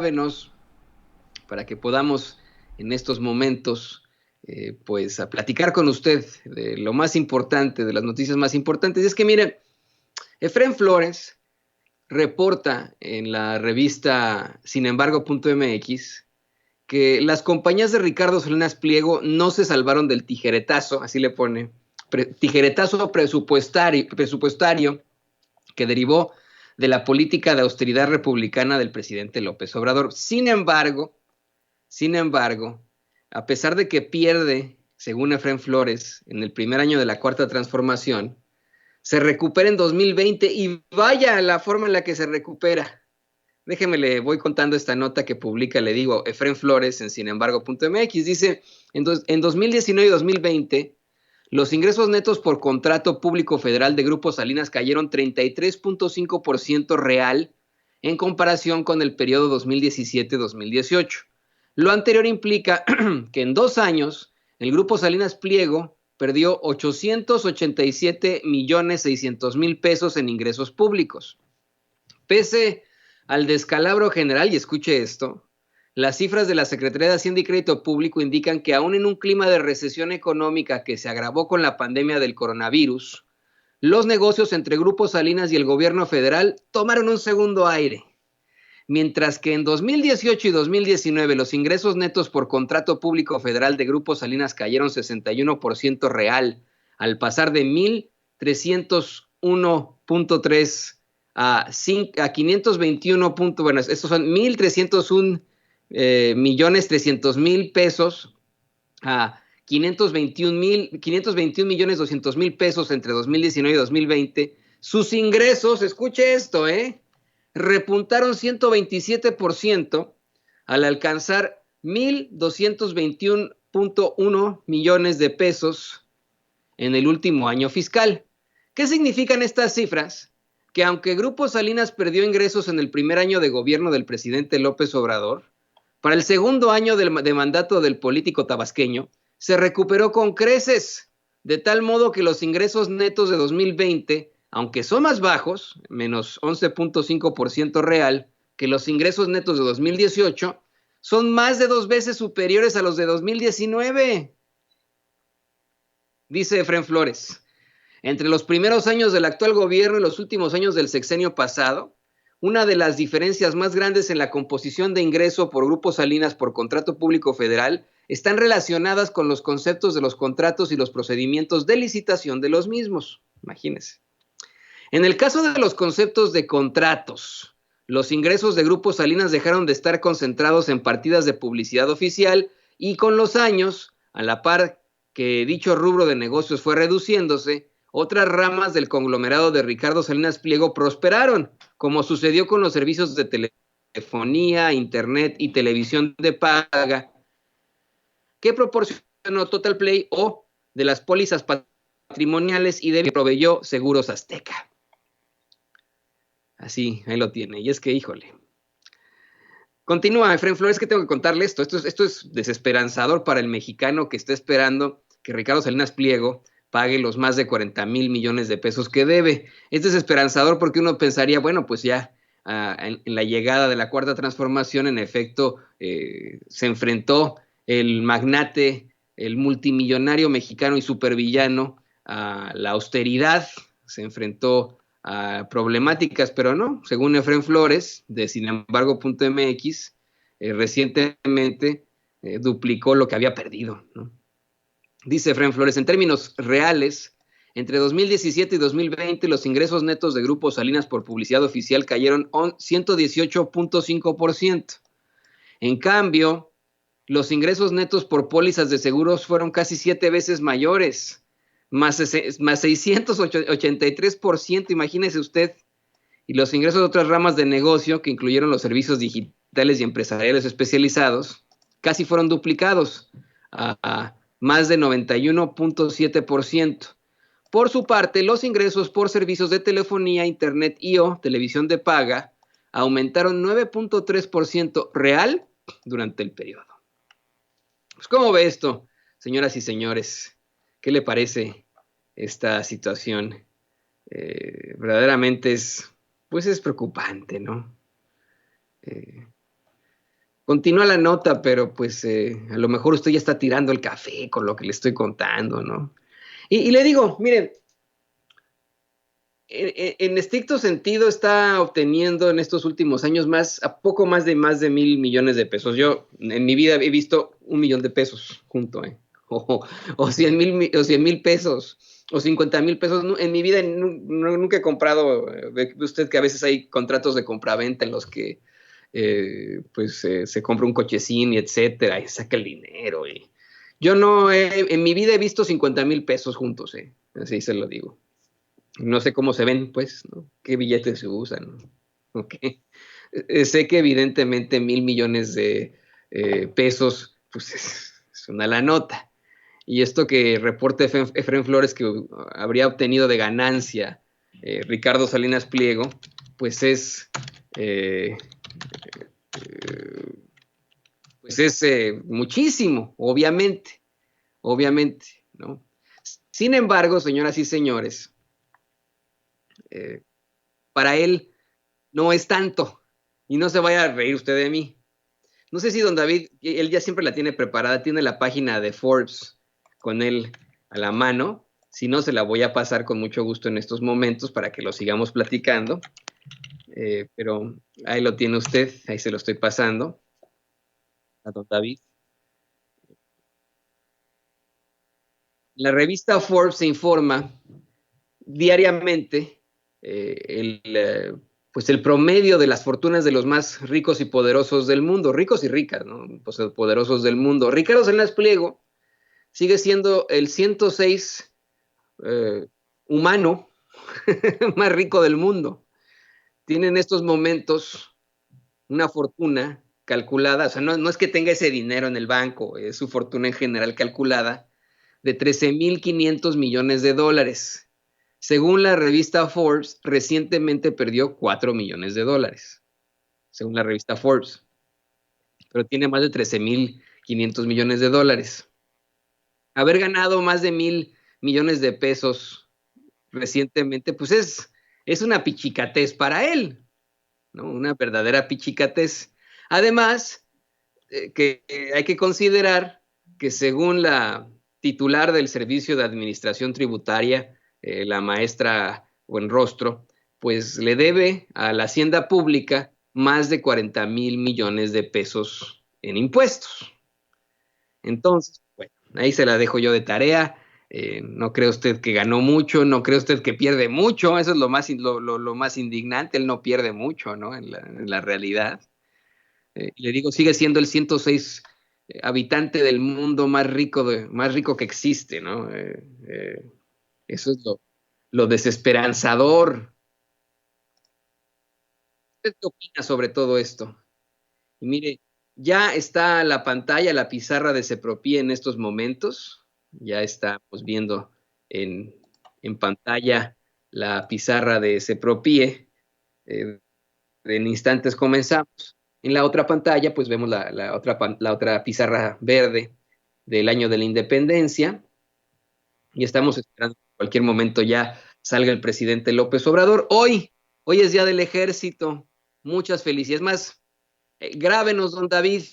llávenos para que podamos en estos momentos pues a platicar con usted de lo más importante, de las noticias más importantes. Y es que mire, Efrén Flores reporta en la revista sinembargo.mx que las compañías de Ricardo Salinas Pliego no se salvaron del tijeretazo, así le pone, tijeretazo presupuestario que derivó de la política de austeridad republicana del presidente López Obrador. Sin embargo, a pesar de que pierde, según Efrén Flores, en el primer año de la Cuarta Transformación, se recupera en 2020 y vaya la forma en la que se recupera. Déjeme, le voy contando esta nota que publica, le digo, Efrén Flores en sinembargo.mx. Dice, en 2019 y 2020, los ingresos netos por contrato público federal de Grupo Salinas cayeron 33.5% real en comparación con el periodo 2017-2018. Lo anterior implica que en 2 años el Grupo Salinas Pliego perdió 887,600,000 pesos en ingresos públicos. Pese al descalabro general, y escuche esto, las cifras de la Secretaría de Hacienda y Crédito Público indican que aún en un clima de recesión económica que se agravó con la pandemia del coronavirus, los negocios entre Grupo Salinas y el gobierno federal tomaron un segundo aire. Mientras que en 2018 y 2019 los ingresos netos por contrato público federal de Grupo Salinas cayeron 61% real, al pasar de 1,301.3 a 521. Bueno, estos son 1,301 millones 300 mil pesos a 521 millones 200 mil pesos entre 2019 y 2020. Sus ingresos, escuche esto, repuntaron 127% al alcanzar 1,221.1 millones de pesos en el último año fiscal. ¿Qué significan estas cifras? Que aunque Grupo Salinas perdió ingresos en el primer año de gobierno del presidente López Obrador, para el segundo año de mandato del político tabasqueño, se recuperó con creces, de tal modo que los ingresos netos de 2020, aunque son más bajos, menos 11.5% real, que los ingresos netos de 2018, son más de 2 veces superiores a los de 2019. Dice Efrén Flores, entre los primeros años del actual gobierno y los últimos años del sexenio pasado, una de las diferencias más grandes en la composición de ingreso por Grupo Salinas por contrato público federal están relacionadas con los conceptos de los contratos y los procedimientos de licitación de los mismos. Imagínense. En el caso de los conceptos de contratos, los ingresos de Grupo Salinas dejaron de estar concentrados en partidas de publicidad oficial y con los años, a la par que dicho rubro de negocios fue reduciéndose, otras ramas del conglomerado de Ricardo Salinas Pliego prosperaron, como sucedió con los servicios de telefonía, internet y televisión de paga que proporcionó Total Play o de las pólizas patrimoniales y de que proveyó Seguros Azteca. Así, ahí lo tiene. Y es que, híjole. Continúa, Efrén Flores, que tengo que contarle esto. Esto es desesperanzador para el mexicano que está esperando que Ricardo Salinas Pliego pague los más de 40,000 millones de pesos que debe. Es desesperanzador porque uno pensaría, bueno, pues ya en la llegada de la Cuarta Transformación, en efecto, se enfrentó el magnate, el multimillonario mexicano y supervillano a la austeridad, se enfrentó a problemáticas, pero no, según Efrén Flores, de sinembargo.mx, recientemente duplicó lo que había perdido, ¿no? Dice Efrén Flores, en términos reales, entre 2017 y 2020 los ingresos netos de Grupo Salinas por publicidad oficial cayeron 118.5%. En cambio, los ingresos netos por pólizas de seguros fueron casi 7 veces mayores, más 683%, imagínese usted. Y los ingresos de otras ramas de negocio, que incluyeron los servicios digitales y empresariales especializados, casi fueron duplicados a más de 91.7%. Por su parte, los ingresos por servicios de telefonía, internet y o televisión de paga aumentaron 9.3% real durante el periodo. Pues, ¿cómo ve esto, señoras y señores? ¿Qué le parece esta situación? Verdaderamente es preocupante, ¿no? continúa la nota, pero pues a lo mejor usted ya está tirando el café con lo que le estoy contando, ¿no? Y le digo, miren, en estricto sentido está obteniendo en estos últimos años a poco más de 1,000 millones de pesos. Yo en mi vida he visto 1 millón de pesos junto, o 100,000 pesos, o 50,000 pesos. En mi vida nunca he comprado, ve usted que a veces hay contratos de compraventa en los que pues se compra un cochecín y etcétera, y saca el dinero. Yo no, en mi vida he visto 50,000 pesos juntos, así se lo digo. No sé cómo se ven, pues, ¿no? ¿Qué billetes se usan? ¿No? Ok. Sé que evidentemente 1,000 millones de pesos, pues es una la nota. Y esto que reporta Efraín Flores que habría obtenido de ganancia Ricardo Salinas Pliego, pues eh, muchísimo, obviamente, ¿no? Sin embargo, señoras y señores, eh, para él no es tanto. Y no se vaya a reír usted de mí. No sé si don David, él ya siempre la tiene preparada, tiene la página de Forbes con él a la mano. Si no, se la voy a pasar con mucho gusto en estos momentos para que lo sigamos platicando. Pero ahí lo tiene usted, ahí se lo estoy pasando a don David. La revista Forbes se informa diariamente pues el promedio de las fortunas de los más ricos y poderosos del mundo, ricos y ricas, ¿no? Pues poderosos del mundo. Ricardo Salinas Pliego sigue siendo el 106 eh, humano más rico del mundo. Tiene en estos momentos una fortuna calculada, o sea, no es que tenga ese dinero en el banco, es su fortuna en general calculada de 13,500 millones de dólares. Según la revista Forbes, recientemente perdió 4 millones de dólares, según la revista Forbes, pero tiene más de 13,500 millones de dólares. Haber ganado más de 1,000 millones de pesos recientemente, pues es una pichicatez para él, ¿no? Una verdadera pichicatez. Además, que hay que considerar que según la titular del Servicio de Administración Tributaria, la maestra Buenrostro, pues le debe a la hacienda pública más de 40,000 millones de pesos en impuestos. Entonces, bueno, ahí se la dejo yo de tarea. No cree usted que ganó mucho, no cree usted que pierde mucho, eso es lo más indignante, él no pierde mucho, ¿no? En la realidad. Le digo, sigue siendo el 106 habitante del mundo más rico que existe, ¿no? Eso es lo desesperanzador. ¿Usted qué opina sobre todo esto? Y mire, ya está la pantalla, la pizarra de Sepropie en estos momentos. Ya estamos viendo en, en pantalla la pizarra de Sepropie. Eh, en instantes comenzamos. En la otra pantalla, pues vemos la otra pizarra verde del año de la independencia. Y estamos esperando que en cualquier momento ya salga el presidente López Obrador. Hoy es Día del Ejército. Muchas felicidades. Más, grábenos, don David,